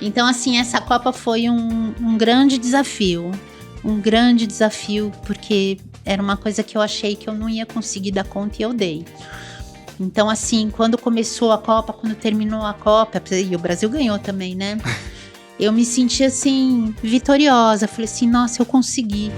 Então, assim, essa Copa foi um grande desafio. Um grande desafio, porque era uma coisa que eu achei que eu não ia conseguir dar conta e eu dei. Então, assim, quando começou a Copa, quando terminou a Copa, e o Brasil ganhou também, né? Eu me senti, assim, vitoriosa. Falei assim, nossa, eu consegui.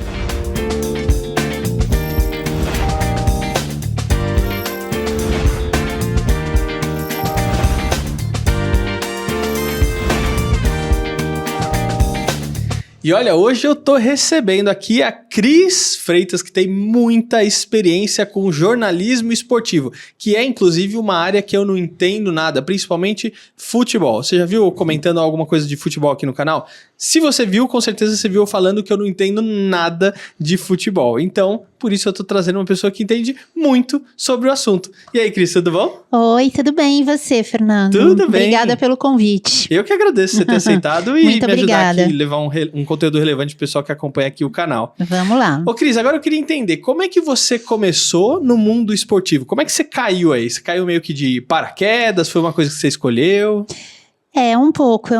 E olha, hoje eu tô recebendo aqui a Cris Freitas, que tem muita experiência com jornalismo esportivo, que é inclusive uma área que eu não entendo nada, principalmente futebol. Você já viu comentando alguma coisa de futebol aqui no canal? Se você viu, com certeza você viu falando que eu não entendo nada de futebol. Então, por isso eu tô trazendo uma pessoa que entende muito sobre o assunto. E aí, Cris, tudo bom? Oi, tudo bem? E você, Fernando? Tudo bem. Obrigada pelo convite. Eu que agradeço você ter aceitado e Muito me ajudar obrigada. aqui, levar um conteúdo relevante pro pessoal que acompanha aqui o canal. Vamos lá. Ô, Cris, agora eu queria entender, como é que você começou no mundo esportivo? Como é que você caiu aí? Você caiu meio que de paraquedas? Foi uma coisa que você escolheu? Um pouco.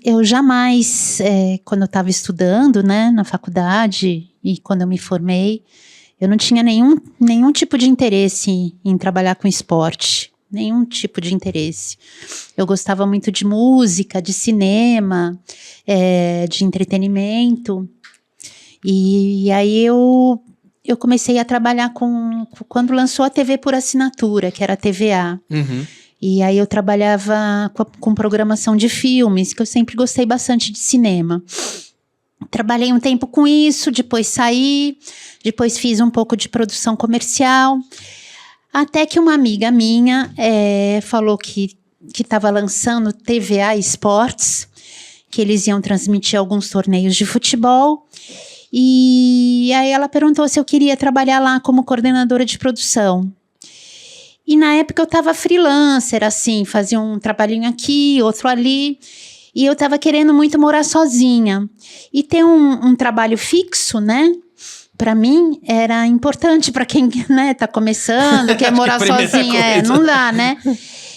Eu jamais, quando eu estava estudando, né, na faculdade e quando eu me formei, eu não tinha nenhum tipo de interesse em trabalhar com esporte. Nenhum tipo de interesse. Eu gostava muito de música, de cinema, de entretenimento. E aí eu comecei a trabalhar quando lançou a TV por assinatura, que era a TVA. Uhum. E aí eu trabalhava com programação de filmes, que eu sempre gostei bastante de cinema. Trabalhei um tempo com isso, depois saí, depois fiz um pouco de produção comercial, até que uma amiga minha falou que estava lançando TVA Esportes, que eles iam transmitir alguns torneios de futebol, e aí ela perguntou se eu queria trabalhar lá como coordenadora de produção. E na época eu estava freelancer, assim, fazia um trabalhinho aqui, outro ali, e eu estava querendo muito morar sozinha. E ter um trabalho fixo, né, para mim era importante para quem, né, tá começando, quer morar sozinha, não dá, né?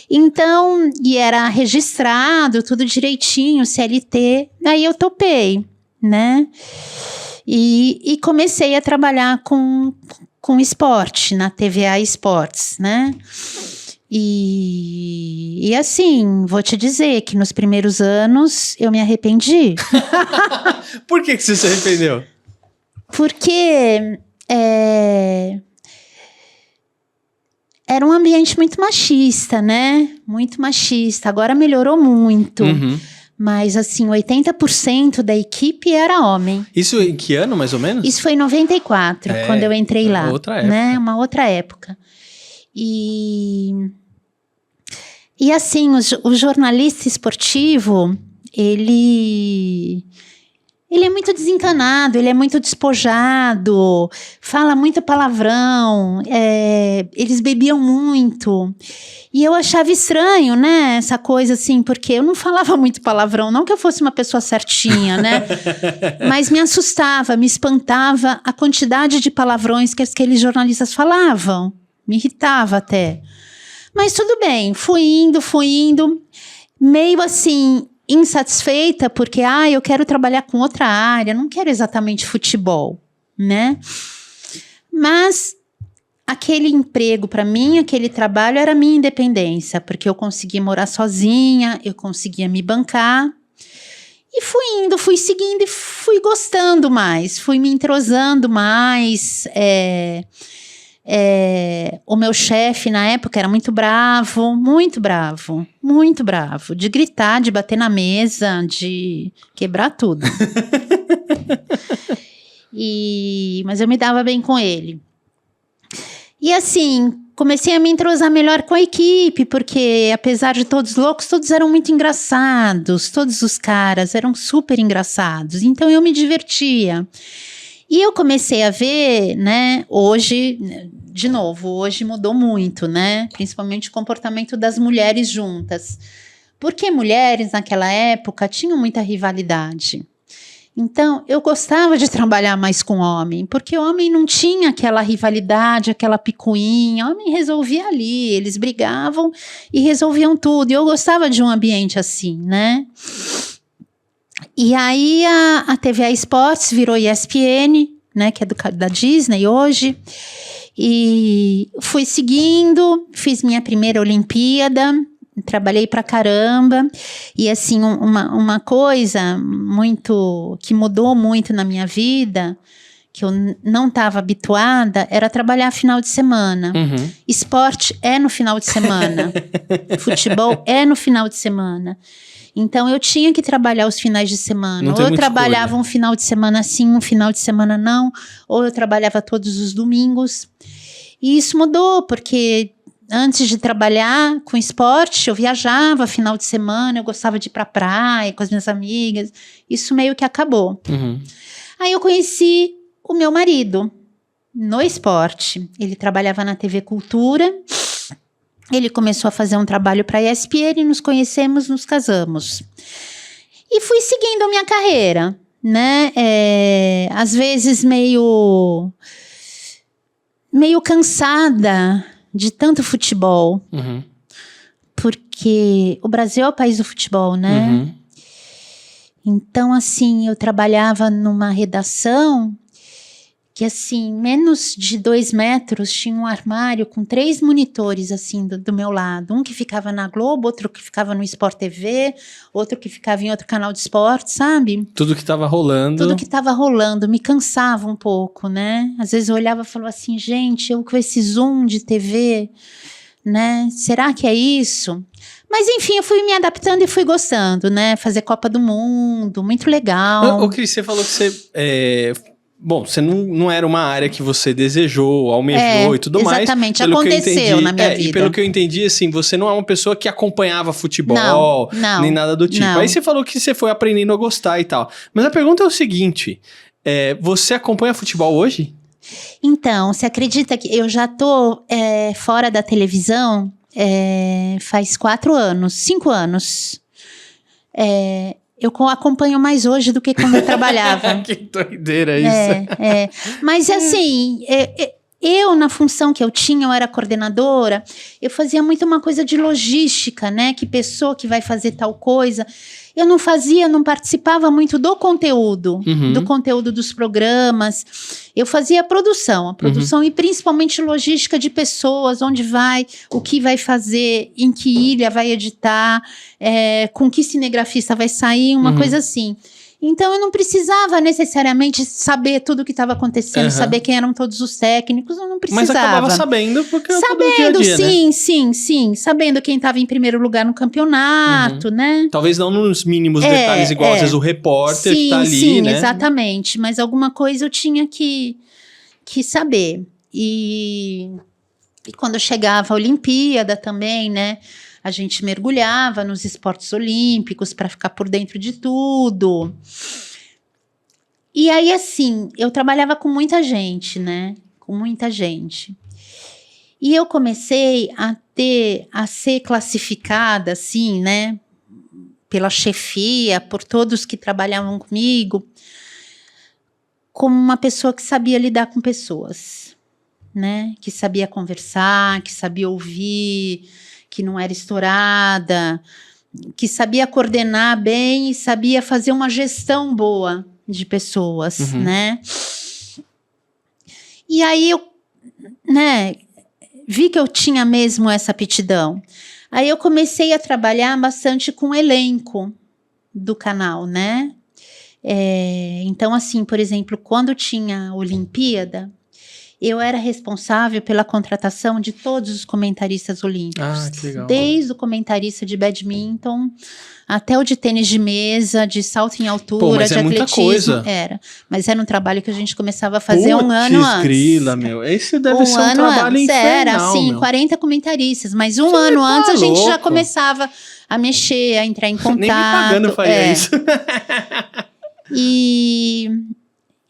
Então, e era registrado, tudo direitinho, CLT, aí eu topei, né? E comecei a trabalhar com esporte, na TVA Esportes, né? E assim, vou te dizer que nos primeiros anos eu me arrependi. Por que você se arrependeu? Porque era um ambiente muito machista, né? Muito machista. Agora melhorou muito. Uhum. Mas, assim, 80% da equipe era homem. Isso em que ano, mais ou menos? Isso foi em 94, quando eu entrei lá. Outra época. Né? Uma outra época. E assim, o jornalista esportivo, ele é muito desencanado, ele é muito despojado, fala muito palavrão, eles bebiam muito. E eu achava estranho, né, essa coisa assim, porque eu não falava muito palavrão, não que eu fosse uma pessoa certinha, né, mas me assustava, me espantava a quantidade de palavrões que aqueles jornalistas falavam, me irritava até. Mas tudo bem, fui indo, meio assim, insatisfeita, porque, eu quero trabalhar com outra área, não quero exatamente futebol, né, mas aquele emprego para mim, aquele trabalho era a minha independência, porque eu conseguia morar sozinha, eu conseguia me bancar. E fui indo, fui seguindo e fui gostando mais, fui me entrosando mais. O meu chefe na época era muito bravo, de gritar, de bater na mesa, de quebrar tudo. Mas eu me dava bem com ele. E assim, comecei a me entrosar melhor com a equipe, porque apesar de todos loucos, todos eram muito engraçados, todos os caras eram super engraçados, então eu me divertia. E eu comecei a ver, né, hoje, de novo, hoje mudou muito, né, principalmente o comportamento das mulheres juntas, porque mulheres naquela época tinham muita rivalidade. Então, eu gostava de trabalhar mais com homem, porque o homem não tinha aquela rivalidade, aquela picuinha, o homem resolvia ali, eles brigavam e resolviam tudo, e eu gostava de um ambiente assim, né? E aí a TVA Esportes virou ESPN, né, que é da Disney hoje. E fui seguindo, fiz minha primeira Olimpíada, trabalhei pra caramba. E assim, uma coisa que mudou muito na minha vida, que eu não estava habituada, era trabalhar final de semana. Uhum. Esporte é no final de semana. Futebol é no final de semana. Então, eu tinha que trabalhar os finais de semana. Ou eu trabalhava um final de semana sim, um final de semana não. Ou eu trabalhava todos os domingos. E isso mudou, porque antes de trabalhar com esporte, eu viajava final de semana, eu gostava de ir pra praia com as minhas amigas. Isso meio que acabou. Uhum. Aí eu conheci o meu marido no esporte. Ele trabalhava na TV Cultura. Ele começou a fazer um trabalho para a ESPN, nos conhecemos, nos casamos. E fui seguindo a minha carreira, né? Às vezes meio cansada de tanto futebol. Uhum. Porque o Brasil é o país do futebol, né? Uhum. Então, assim, eu trabalhava numa redação que, assim, menos de 2 metros tinha um armário com 3 monitores, assim, do meu lado. Um que ficava na Globo, outro que ficava no Sport TV, outro que ficava em outro canal de esporte, sabe? Tudo que tava rolando. Tudo que tava rolando, me cansava um pouco, né? Às vezes eu olhava e falava assim, gente, eu com esse zoom de TV, né? Será que é isso? Mas enfim, eu fui me adaptando e fui gostando, né? Fazer Copa do Mundo, muito legal. Ô, Cris, você falou que você... Bom, você não era uma área que você desejou, almejou e tudo mais. Exatamente, aconteceu na minha vida. E pelo que eu entendi, assim, você não é uma pessoa que acompanhava futebol, não, nem nada do tipo. não. Aí você falou que você foi aprendendo a gostar e tal. Mas a pergunta é o seguinte, você acompanha futebol hoje? Então, você acredita que eu já tô fora da televisão faz 4 anos, 5 anos. Eu acompanho mais hoje do que quando eu trabalhava. Que doideira isso. Mas assim, eu na função que eu tinha, eu era coordenadora, eu fazia muito uma coisa de logística, né? Que pessoa que vai fazer tal coisa. Eu não participava muito do conteúdo, do conteúdo dos programas. Eu fazia a produção e principalmente logística de pessoas, onde vai, o que vai fazer, em que ilha vai editar, com que cinegrafista vai sair, uma coisa assim. Então, eu não precisava necessariamente saber tudo o que estava acontecendo, saber quem eram todos os técnicos, eu não precisava. Mas acabava sabendo, porque eu sabendo, dia a dia, sim. Sabendo quem estava em primeiro lugar no campeonato, né? Talvez não nos mínimos detalhes, igual às vezes o repórter que tá ali, sim, né? Exatamente. Mas alguma coisa eu tinha que saber. E quando chegava a Olimpíada também, né? A gente mergulhava nos esportes olímpicos para ficar por dentro de tudo. E aí, assim, eu trabalhava com muita gente, né? Com muita gente. E eu comecei a ser classificada, assim, né? Pela chefia, por todos que trabalhavam comigo, como uma pessoa que sabia lidar com pessoas, né? Que sabia conversar, que sabia ouvir, que não era estourada, que sabia coordenar bem e sabia fazer uma gestão boa de pessoas, né? E aí eu, né, vi que eu tinha mesmo essa aptidão. Aí eu comecei a trabalhar bastante com o elenco do canal, né? Então, assim, por exemplo, quando tinha Olimpíada, eu era responsável pela contratação de todos os comentaristas olímpicos. Ah, que legal. Desde o comentarista de badminton até o de tênis de mesa, de salto em altura, Pô, mas de muita atletismo. Coisa. Mas era um trabalho que a gente começava a fazer um ano antes. Grila, meu. Esse deve ser um trabalho infernal, era, assim, meu. 40 comentaristas. Mas um ano antes a gente já começava a mexer, a entrar em contato. Nem me pagando faria isso.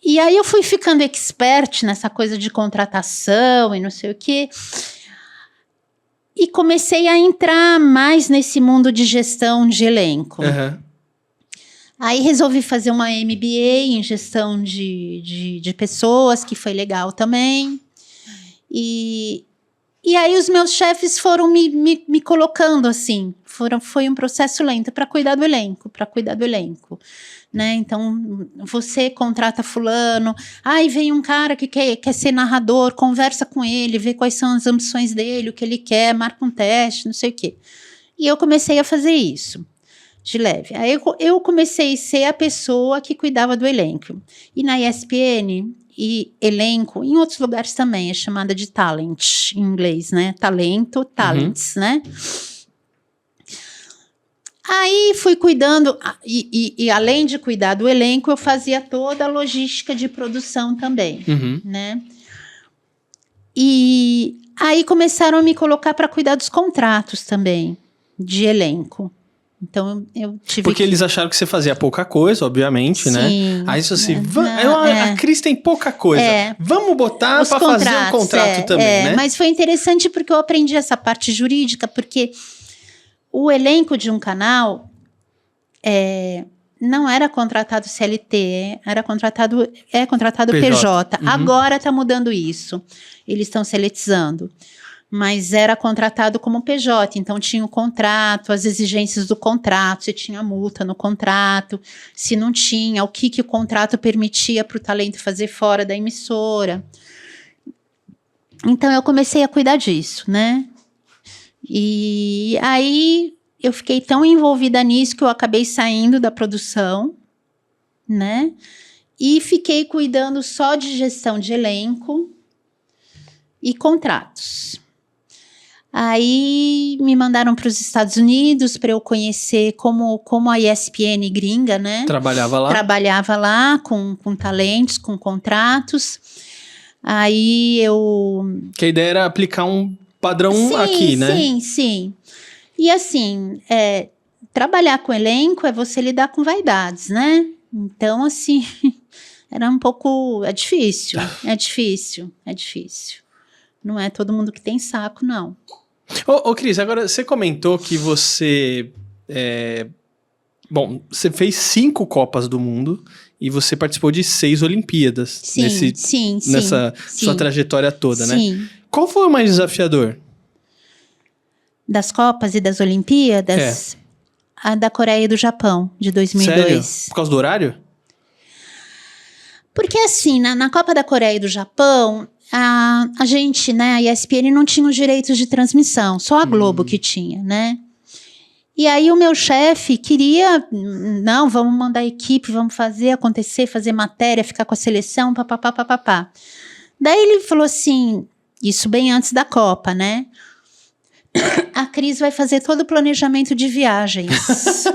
E aí eu fui ficando expert nessa coisa de contratação e não sei o quê. E comecei a entrar mais nesse mundo de gestão de elenco. Aí resolvi fazer uma MBA em gestão de pessoas, que foi legal também. E E aí os meus chefes foram me colocando assim, foi um processo lento para cuidar do elenco, né? Então, você contrata fulano, aí vem um cara que quer ser narrador, conversa com ele, vê quais são as ambições dele, o que ele quer, marca um teste, não sei o quê. E eu comecei a fazer isso, de leve. Aí eu comecei a ser a pessoa que cuidava do elenco. E na ESPN... E elenco, em outros lugares também, é chamada de talent, em inglês, né? Talento, talents, né? Aí fui cuidando, e além de cuidar do elenco, eu fazia toda a logística de produção também, né? E aí começaram a me colocar para cuidar dos contratos também, de elenco. Então, eu tive Porque eles acharam que você fazia pouca coisa, obviamente, Sim, né? Aí isso assim, a Cris tem pouca coisa. Vamos botar para fazer um contrato também, né? Mas foi interessante porque eu aprendi essa parte jurídica, porque o elenco de um canal não era contratado CLT, era contratado PJ. Agora está mudando isso. Eles estão seletizando. Mas era contratado como PJ, então tinha o contrato, as exigências do contrato, se tinha multa no contrato, se não tinha, o que o contrato permitia para o talento fazer fora da emissora. Então eu comecei a cuidar disso, né? E aí eu fiquei tão envolvida nisso que eu acabei saindo da produção, né? E fiquei cuidando só de gestão de elenco e contratos. Aí me mandaram para os Estados Unidos para eu conhecer como a ESPN gringa, né? Trabalhava lá com talentos, com contratos. Aí eu... Que a ideia era aplicar um padrão aqui, né? Sim. E assim, trabalhar com elenco é você lidar com vaidades, né? Então, assim, era um pouco... É difícil. Não é todo mundo que tem saco, não. Ô Cris, agora você comentou que você... você fez 5 Copas do Mundo e você participou de 6 Olimpíadas. Nessa sua trajetória toda, né? Qual foi o mais desafiador? Das Copas e das Olimpíadas? A da Coreia e do Japão, de 2002. Sério? Por causa do horário? Porque assim, na Copa da Coreia e do Japão... A gente, né, a ESPN não tinha os direitos de transmissão, só a Globo que tinha, né? E aí o meu chefe queria, não, vamos mandar a equipe, vamos fazer acontecer, fazer matéria, ficar com a seleção, papapá. Daí ele falou assim, isso bem antes da Copa, né? A Cris vai fazer todo o planejamento de viagens.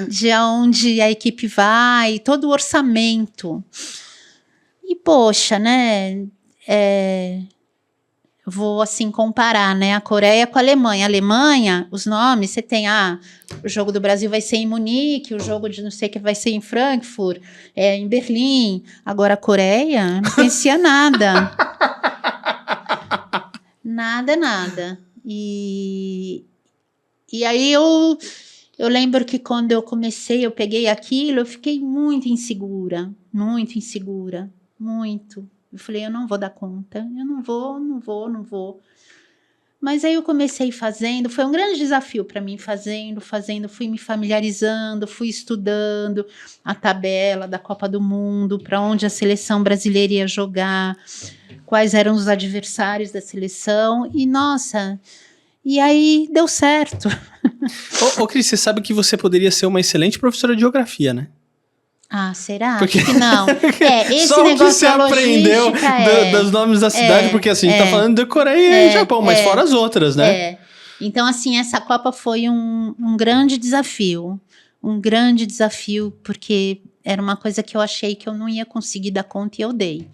De onde a equipe vai, todo o orçamento. E, poxa, né? Vou, assim, comparar, né? A Coreia com a Alemanha. A Alemanha, os nomes, você tem, o jogo do Brasil vai ser em Munique, o jogo de não sei o que vai ser em Frankfurt, em Berlim. Agora, a Coreia, não conhecia nada. Nada. E aí eu lembro que quando eu comecei, eu peguei aquilo, eu fiquei muito insegura. Eu falei, eu não vou dar conta, eu não vou. Mas aí eu comecei fazendo, foi um grande desafio para mim, fazendo, fui me familiarizando, fui estudando a tabela da Copa do Mundo, para onde a seleção brasileira ia jogar, quais eram os adversários da seleção, e nossa... E aí, deu certo. Ô Cris, você sabe que você poderia ser uma excelente professora de geografia, né? Será? Porque... Acho que não. Esse só negócio que você aprendeu dos nomes da cidade, porque assim, a gente tá falando de Coreia e Japão, mas fora as outras, né? Então, assim, essa Copa foi um grande desafio. Porque era uma coisa que eu achei que eu não ia conseguir dar conta e eu dei.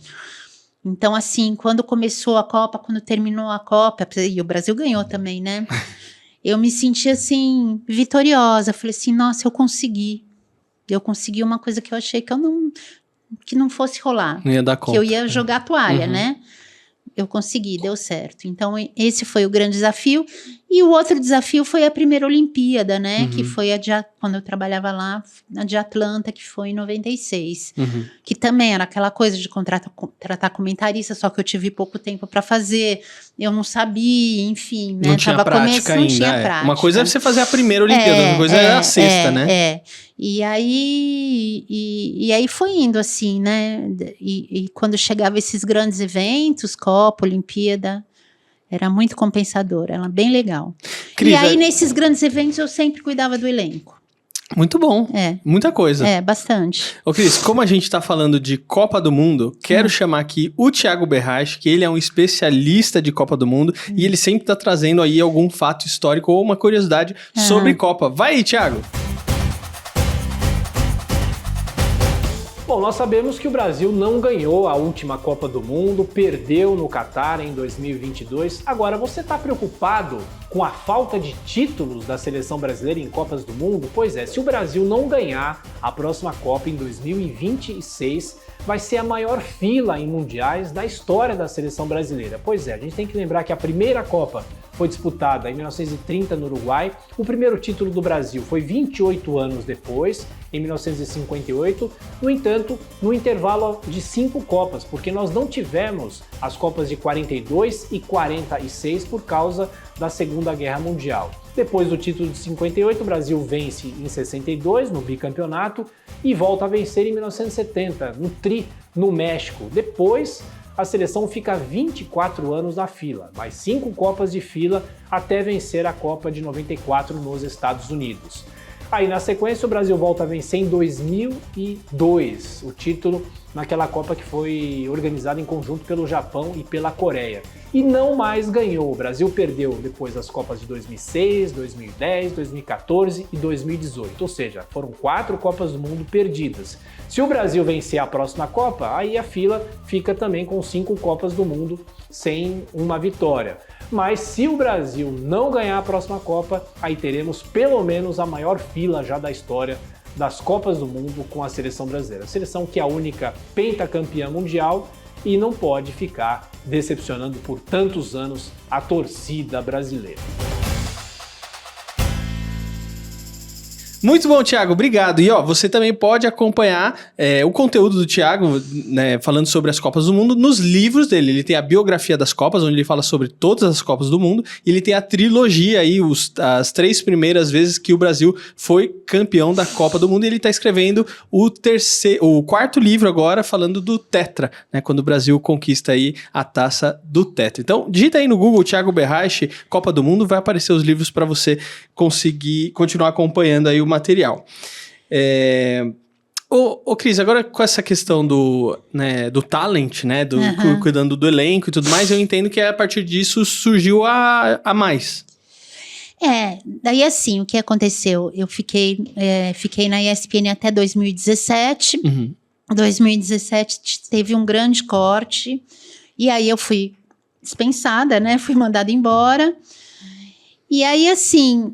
Então, assim, quando começou a Copa, quando terminou a Copa, e o Brasil ganhou também, né? Eu me senti, assim, vitoriosa. Falei assim, nossa, eu consegui. Eu consegui uma coisa que eu achei que não fosse rolar. Não ia dar conta. Que eu ia jogar a toalha, né? Eu consegui, deu certo. Então, esse foi o grande desafio. E o outro desafio foi a primeira Olimpíada, né? Que foi quando eu trabalhava lá, a de Atlanta, que foi em 96. Que também era aquela coisa de contratar comentarista, só que eu tive pouco tempo para fazer. Eu não sabia, enfim, né? Não tinha prática ainda. Não tinha prática. Uma coisa é você fazer a primeira Olimpíada, outra coisa é a sexta, né? E aí foi indo assim, né? E quando chegava esses grandes eventos, Copa, Olimpíada... Era muito compensador, era bem legal. Cris, e aí, nesses grandes eventos, eu sempre cuidava do elenco. Muito bom. Muita coisa. Bastante. Ô, Cris, como a gente tá falando de Copa do Mundo, quero chamar aqui o Thiago Berrache, que ele é um especialista de Copa do Mundo e ele sempre tá trazendo aí algum fato histórico ou uma curiosidade sobre Copa. Vai aí, Thiago! Bom, nós sabemos que o Brasil não ganhou a última Copa do Mundo, perdeu no Catar em 2022. Agora, você está preocupado com a falta de títulos da seleção brasileira em Copas do Mundo? Pois é, se o Brasil não ganhar a próxima Copa em 2026, vai ser a maior fila em mundiais da história da seleção brasileira. Pois é, a gente tem que lembrar que a primeira Copa foi disputada em 1930 no Uruguai. O primeiro título do Brasil foi 28 anos depois, em 1958. No entanto, no intervalo de 5 Copas, porque nós não tivemos as Copas de 42 e 46 por causa da Segunda Guerra Mundial. Depois do título de 58, o Brasil vence em 62 no bicampeonato e volta a vencer em 1970 no Tri, no México. Depois, a seleção fica 24 anos na fila, mais 5 Copas de fila até vencer a Copa de 94 nos Estados Unidos. Aí, na sequência, o Brasil volta a vencer em 2002, o título naquela Copa que foi organizada em conjunto pelo Japão e pela Coreia. E não mais ganhou. O Brasil perdeu depois as Copas de 2006, 2010, 2014 e 2018. Ou seja, foram 4 Copas do Mundo perdidas. Se o Brasil vencer a próxima Copa, aí a fila fica também com 5 Copas do Mundo sem uma vitória. Mas se o Brasil não ganhar a próxima Copa, aí teremos pelo menos a maior fila já da história das Copas do Mundo com a seleção brasileira. A seleção que é a única pentacampeã mundial e não pode ficar decepcionando por tantos anos a torcida brasileira. Muito bom, Thiago, obrigado. E você também pode acompanhar o conteúdo do Thiago, né, falando sobre as Copas do Mundo, nos livros dele. Ele tem a biografia das Copas, onde ele fala sobre todas as Copas do Mundo, e ele tem a trilogia aí, as 3 primeiras vezes que o Brasil foi campeão da Copa do Mundo, e ele está escrevendo o 4º livro agora, falando do Tetra, né, quando o Brasil conquista aí a taça do Tetra. Então, digita aí no Google Thiago Berrache, Copa do Mundo, vai aparecer os livros para você conseguir continuar acompanhando aí o material. Cris, agora com essa questão do talent, né, cuidando do elenco e tudo mais, eu entendo que a partir disso surgiu a mais. Daí assim, o que aconteceu? Eu fiquei na ESPN até 2017. 2017 teve um grande corte, e aí eu fui dispensada, né, fui mandada embora. E aí assim,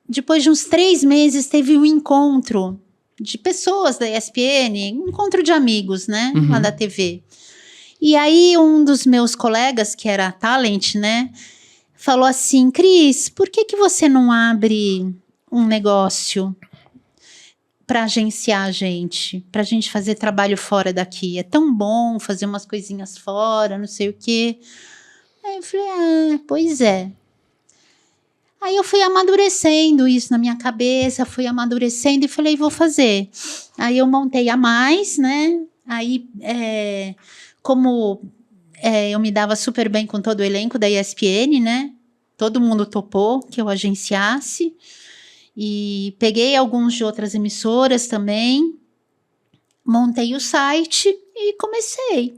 depois de uns 3 meses, teve um encontro de pessoas da ESPN, encontro de amigos, né, lá da TV. E aí, um dos meus colegas, que era talent, né, falou assim: Cris, por que você não abre um negócio para agenciar a gente? Pra gente fazer trabalho fora daqui. É tão bom fazer umas coisinhas fora, não sei o quê. Aí eu falei, pois é. Aí eu fui amadurecendo isso na minha cabeça, fui amadurecendo e falei, vou fazer. Aí eu montei a Mais, né? Aí, como eu me dava super bem com todo o elenco da ESPN, né? Todo mundo topou que eu agenciasse. E peguei alguns de outras emissoras também. Montei o site e comecei.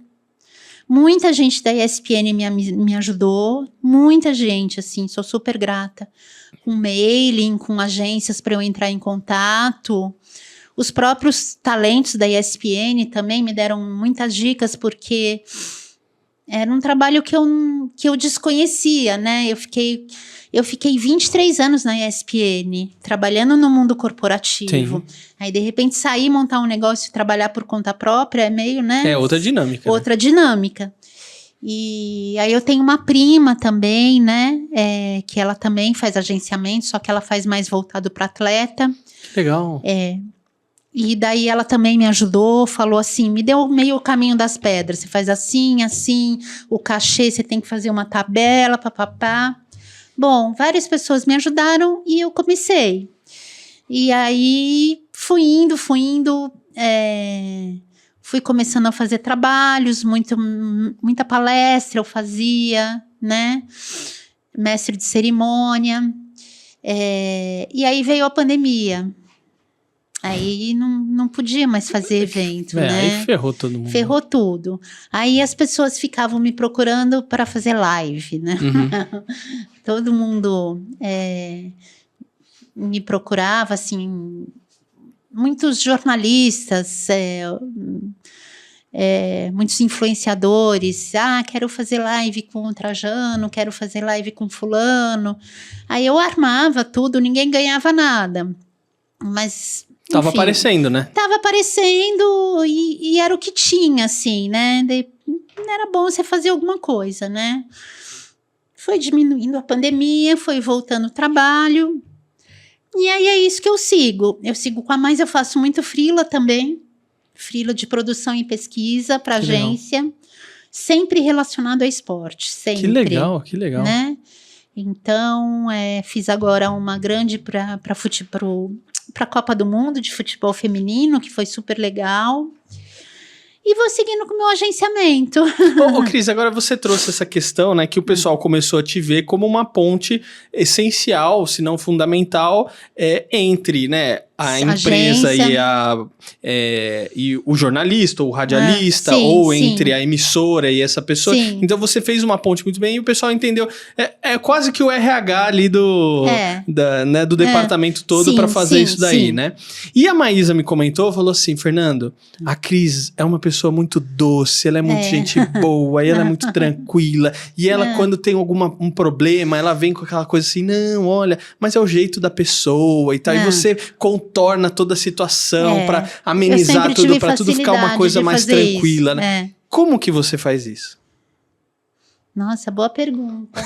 Muita gente da ESPN me ajudou, muita gente, assim, sou super grata. Com mailing, com agências para eu entrar em contato. Os próprios talentos da ESPN também me deram muitas dicas, porque era um trabalho que eu desconhecia, né? Eu fiquei 23 anos na ESPN, trabalhando no mundo corporativo. Sim. Aí, de repente, sair, montar um negócio e trabalhar por conta própria é meio, né? É outra dinâmica. Outra dinâmica. E aí eu tenho uma prima também, né? Que ela também faz agenciamento, só que ela faz mais voltado para atleta. Que legal. E daí ela também me ajudou, falou assim, me deu meio o caminho das pedras. Você faz assim, assim, o cachê você tem que fazer uma tabela, papapá. Bom, várias pessoas me ajudaram e eu comecei. E aí fui indo, fui começando a fazer trabalhos, muita palestra eu fazia, né? Mestre de cerimônia. E aí veio a pandemia. Aí não podia mais fazer evento, né? Aí ferrou todo mundo. Ferrou tudo. Aí as pessoas ficavam me procurando para fazer live, né? Uhum. Todo mundo me procurava, assim, muitos jornalistas, muitos influenciadores. Quero fazer live com o Trajano, quero fazer live com fulano. Aí eu armava tudo, ninguém ganhava nada. Mas... Tava aparecendo, né? Tava aparecendo e era o que tinha, assim, né? Era bom você fazer alguma coisa, né? Foi diminuindo a pandemia, foi voltando o trabalho. E aí é isso que eu sigo. Eu sigo com a Mais, eu faço muito freela também. Freela de produção e pesquisa para agência. Sempre relacionado a esporte, sempre. Que legal. Né? Então, fiz agora uma grande para a Copa do Mundo de futebol feminino, que foi super legal. E vou seguindo com o meu agenciamento. Ô, Cris, agora você trouxe essa questão, né, que o pessoal começou a te ver como uma ponte essencial, se não fundamental, entre, né, a empresa e o jornalista, ou o radialista, ou entre a emissora e essa pessoa. Sim. Então você fez uma ponte muito bem e o pessoal entendeu. É quase que o RH ali do departamento todo para fazer isso daí, né? E a Maísa me comentou, falou assim, Fernando, a Cris é uma pessoa muito doce, ela é muito gente boa, e ela é muito tranquila, e ela quando tem um problema, ela vem com aquela coisa assim, não, olha, mas é o jeito da pessoa e tal, e você contorna toda a situação para amenizar tudo, para tudo ficar uma coisa mais tranquila, né? Como que você faz isso? Nossa, boa pergunta.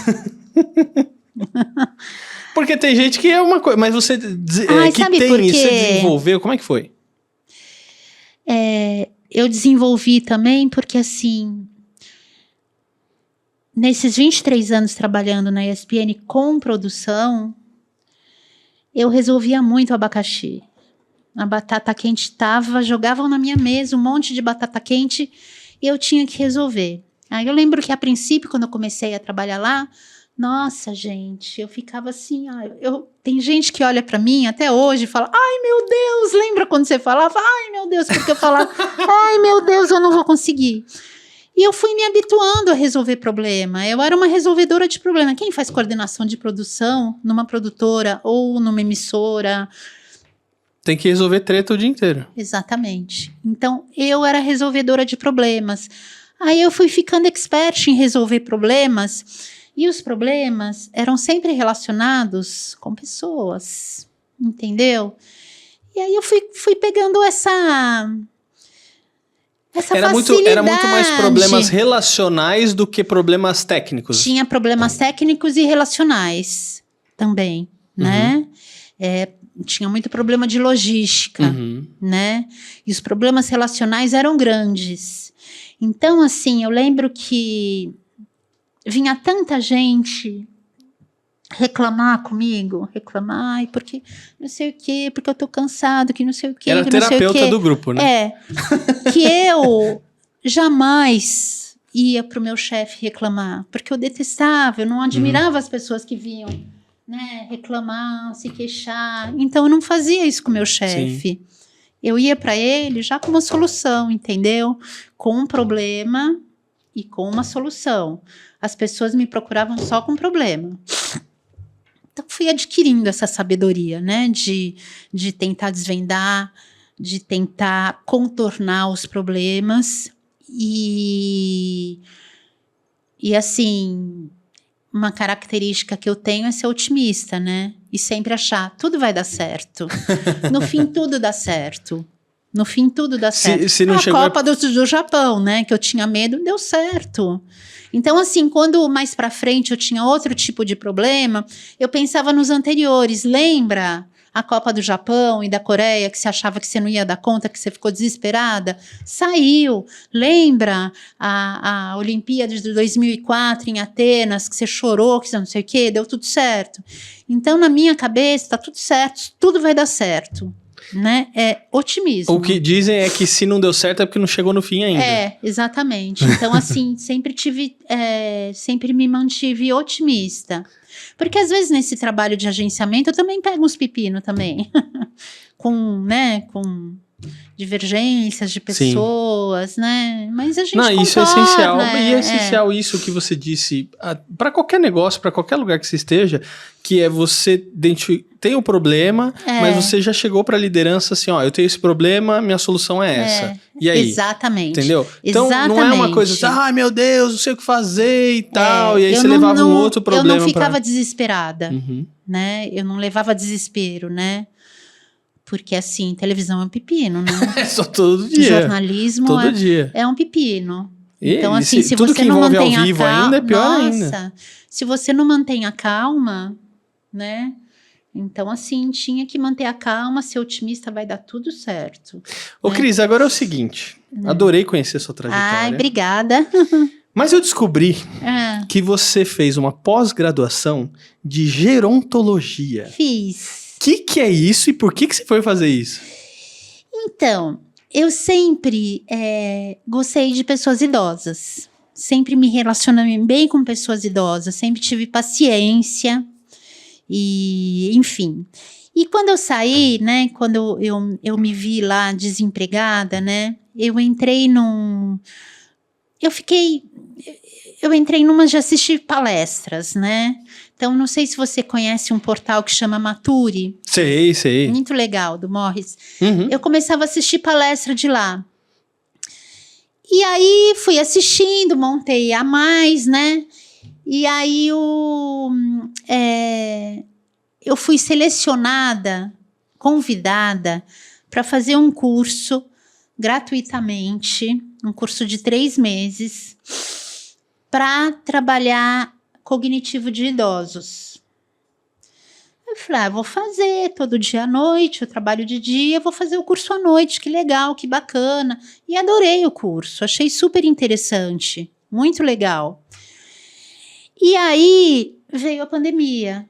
Porque tem gente que é uma coisa, mas você você desenvolveu, como é que foi? Eu desenvolvi também porque, assim, nesses 23 anos trabalhando na ESPN com produção, eu resolvia muito o abacaxi. A batata quente jogavam na minha mesa um monte de batata quente e eu tinha que resolver. Aí eu lembro que a princípio, quando eu comecei a trabalhar lá, nossa, gente, eu ficava assim, tem gente que olha pra mim até hoje e fala, ai meu Deus, lembra quando você falava, ai meu Deus, porque eu falava, ai meu Deus, eu não vou conseguir. E eu fui me habituando a resolver problema. Eu era uma resolvedora de problema. Quem faz coordenação de produção numa produtora ou numa emissora? Tem que resolver treta o dia inteiro. Exatamente. Então, eu era resolvedora de problemas. Aí eu fui ficando expert em resolver problemas. E os problemas eram sempre relacionados com pessoas. Entendeu? E aí eu fui pegando essa era muito mais problemas relacionais do que problemas técnicos. Tinha problemas técnicos e relacionais também, né? Tinha muito problema de logística, né? E os problemas relacionais eram grandes. Então, assim, eu lembro que vinha tanta gente reclamar comigo, porque não sei o quê, porque eu tô cansado, que não sei o quê. Era que não terapeuta sei o quê. do grupo, né? Que eu jamais ia pro meu chefe reclamar, porque eu detestava, eu não admirava as pessoas que vinham, né, reclamar, se queixar. Então eu não fazia isso com o meu chefe. Eu ia para ele já com uma solução, entendeu? Com um problema e com uma solução. As pessoas me procuravam só com problema. Então, fui adquirindo essa sabedoria, né? De tentar desvendar, de tentar contornar os problemas. E assim, uma característica que eu tenho é ser otimista, né? E sempre achar, tudo vai dar certo. No fim, tudo dá certo, No fim, tudo dá certo. Se não a chegou Copa do Japão, né? Que eu tinha medo, deu certo. Então, assim, quando mais pra frente eu tinha outro tipo de problema, eu pensava nos anteriores. Lembra a Copa do Japão e da Coreia, que você achava que você não ia dar conta, que você ficou desesperada? Saiu. Lembra a Olimpíada de 2004 em Atenas, que você chorou, que você não sei o quê? Deu tudo certo. Então, na minha cabeça, tá tudo certo, tudo vai dar certo. Né? É otimismo. O que dizem é que se não deu certo é porque não chegou no fim ainda. É, exatamente. Então, assim, sempre me mantive otimista. Porque às vezes nesse trabalho de agenciamento eu também pego uns pepino também. com divergências de pessoas, né? Mas a gente Não, isso é contorna, essencial. E é essencial isso que você disse para qualquer negócio, para qualquer lugar que você esteja, que é você tem um problema, mas você já chegou para a liderança assim, ó, eu tenho esse problema, minha solução é essa. E aí? Exatamente. Entendeu? Então não é uma coisa assim, ai meu Deus, não sei o que fazer e tal, e aí você levava um outro problema. Eu não ficava desesperada, né? Eu não levava desespero, né? Porque, assim, televisão é um pepino, né? É só todo dia. Jornalismo todo dia. É um pepino. E, então, assim, se tudo você que não envolve mantém ao vivo ainda é pior ainda. Se você não mantém a calma, né? Então, assim, tinha que manter a calma, ser otimista, vai dar tudo certo. Ô, né? Cris, agora é o seguinte. Adorei conhecer a sua trajetória. Ai, obrigada. Mas eu descobri que você fez uma pós-graduação de gerontologia. Fiz. O que é isso e por que você foi fazer isso? Então, eu sempre gostei de pessoas idosas. Sempre me relacionei bem com pessoas idosas. Sempre tive paciência. E, enfim. E quando eu saí, né? Quando eu me vi lá desempregada, né? Eu entrei numas de assistir palestras, né? Então, não sei se você conhece um portal que chama Maturi. Sei. Muito legal, do Morris. Eu começava a assistir palestra de lá. E aí, fui assistindo, montei a mais, né? E aí, eu fui selecionada, convidada, para fazer um curso gratuitamente, um curso de 3 meses, para trabalhar cognitivo de idosos. Eu falei, vou fazer todo dia à noite, eu trabalho de dia, vou fazer o curso à noite, que legal, que bacana. E adorei o curso, achei super interessante, muito legal. E aí veio a pandemia.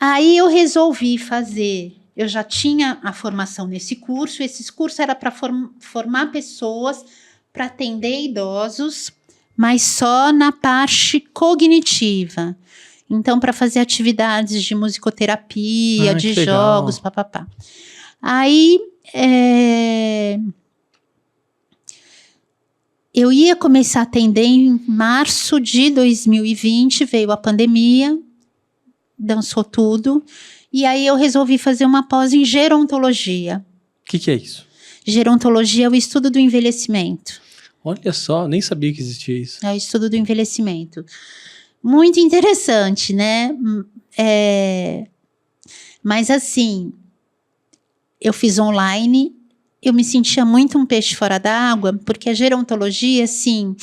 Aí eu resolvi fazer, eu já tinha a formação nesse curso, esse curso era para formar pessoas para atender idosos, mas só na parte cognitiva. Então, para fazer atividades de musicoterapia, de jogos, papapá. Aí, eu ia começar a atender em março de 2020, veio a pandemia, dançou tudo, e aí eu resolvi fazer uma pós em gerontologia. O que é isso? Gerontologia é o estudo do envelhecimento. Olha só, nem sabia que existia isso. É o estudo do envelhecimento. Muito interessante, né? Mas assim, eu fiz online, eu me sentia muito um peixe fora d'água, porque a gerontologia, assim,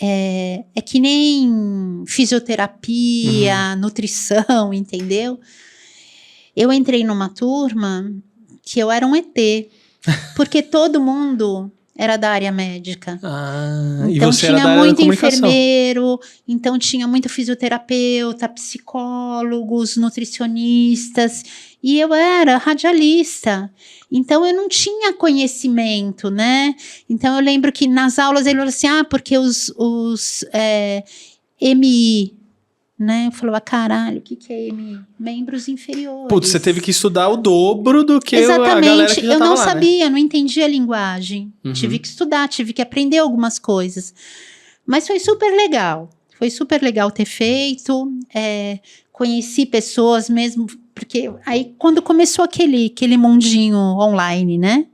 é que nem fisioterapia, nutrição, entendeu? Eu entrei numa turma que eu era um ET, porque todo mundo era da área médica. Então e você tinha era da muito área enfermeiro, então tinha muito fisioterapeuta, psicólogos, nutricionistas, e eu era radialista. Então eu não tinha conhecimento, né? Então eu lembro que nas aulas ele falou assim, porque os MI, né? Eu falava, caralho, o que é MI? Membros inferiores. Putz, você teve que estudar o dobro do que Exatamente. a galera que já eu tava não lá, sabia, não entendia a linguagem. Tive que estudar, tive que aprender algumas coisas. Mas foi super legal. Foi super legal ter feito. Conheci pessoas mesmo, porque aí quando começou aquele mundinho online, né?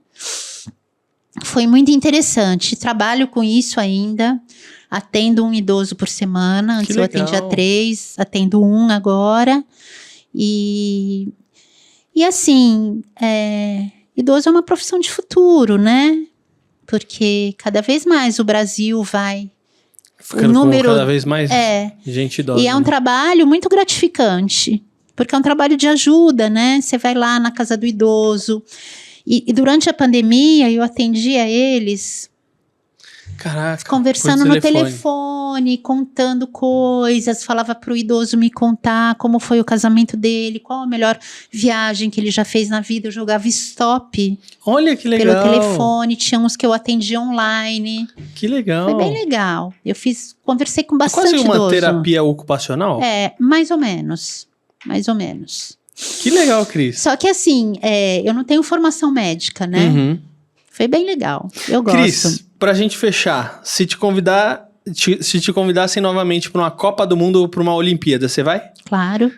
Foi muito interessante. Trabalho com isso ainda. Atendo um idoso por semana. Antes eu atendia 3, atendo 1 agora. E E assim, idoso é uma profissão de futuro, né? Porque cada vez mais o Brasil vai... Ficando com cada vez mais gente idosa. E é um trabalho muito gratificante, porque é um trabalho de ajuda, né? Você vai lá na casa do idoso. E durante a pandemia, eu atendia eles... Caraca, conversando no telefone, contando coisas, falava pro idoso me contar como foi o casamento dele, qual a melhor viagem que ele já fez na vida. Eu jogava stop. Olha que legal. Pelo telefone, tinha uns que eu atendia online. Que legal. Foi bem legal. Conversei com bastante idoso. idoso. Quase uma terapia ocupacional? Mais ou menos. Mais ou menos. Que legal, Cris. Só que assim, eu não tenho formação médica, né? Uhum. Foi bem legal. Eu gosto. Cris, pra gente fechar, se te convidassem novamente pra uma Copa do Mundo ou pra uma Olimpíada, você vai? Claro.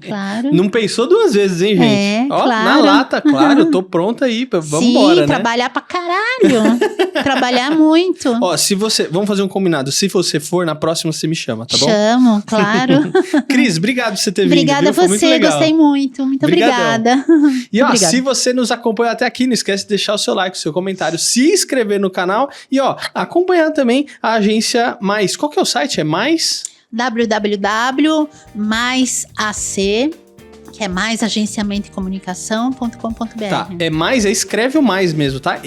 Claro. Não pensou duas vezes, hein, gente? Claro. Na lata, claro, eu tô pronta aí, vamos embora, né? Trabalhar pra caralho. Trabalhar muito. Vamos fazer um combinado, se você for, na próxima você me chama, tá bom? Chamo, claro. Cris, obrigado por você ter vindo, Obrigada a Foi muito você, legal. gostei muito. Muito obrigada. E Obrigada. se você nos acompanhou até aqui, não esquece de deixar o seu like, o seu comentário, se inscrever no canal e acompanhar também a agência Mais. Qual que é o site? É Mais? www.maisac, que é mais agenciamento e comunicação.com.br. Tá, escreve o mais mesmo, tá?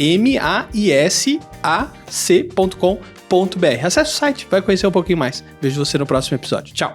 MAISAC.com.br. Acesse o site, vai conhecer um pouquinho mais. Vejo você no próximo episódio. Tchau!